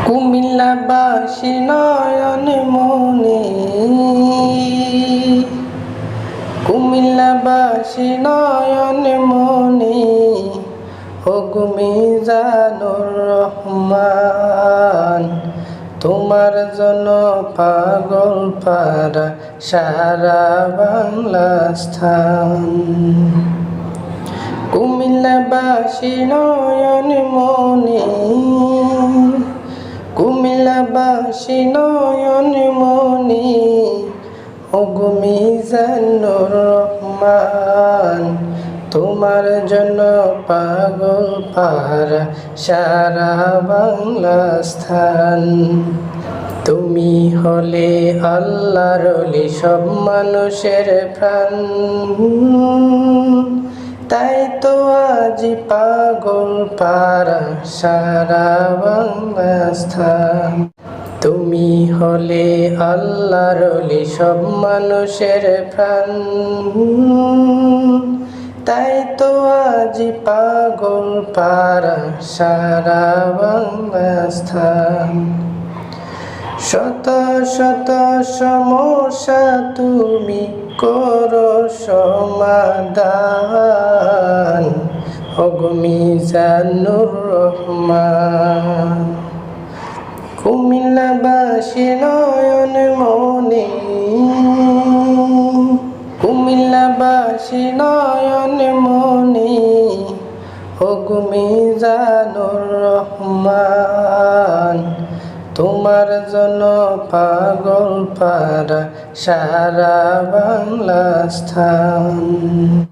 কুমিল্লাবাসী নয়ন মনি, কুমিল্লাবাসী নয়ন মনি, ওগো মিজানুর রহমান। তোমার জন্য পাগল পাড়া সারা বাংলা স্থান। কুমিল্লাবাসী নয়ন মনি, কুমিল্লাবাসী নয়ন মনি, ওগো মিজানুর রহমান। তোমার জন্য পাগল পাড়া সারা বাংলা স্থান। তুমি হলে আল্লাহর ওলি, সব মানুষের প্রাণ। তাই তো আজ পাগল পাড়া সারা বাংলা স্থান। তুমি হলে আল্লাহর ওলি, সব মানুষের প্রাণ। তাই তো আজ পাগল পাড়া সারা বাংলা স্থান। শত শত সমস্যা তুমি করো সমাধান, ওগো মিজানুর রহমান। কুমিল্লাবাসী নয়ন মনি, কুমিল্লাবাসী নয়ন মনি, ওগো মিজানুর রহমান। তোমার জন্য পাগল পাড়া সারা বাংলা স্থান।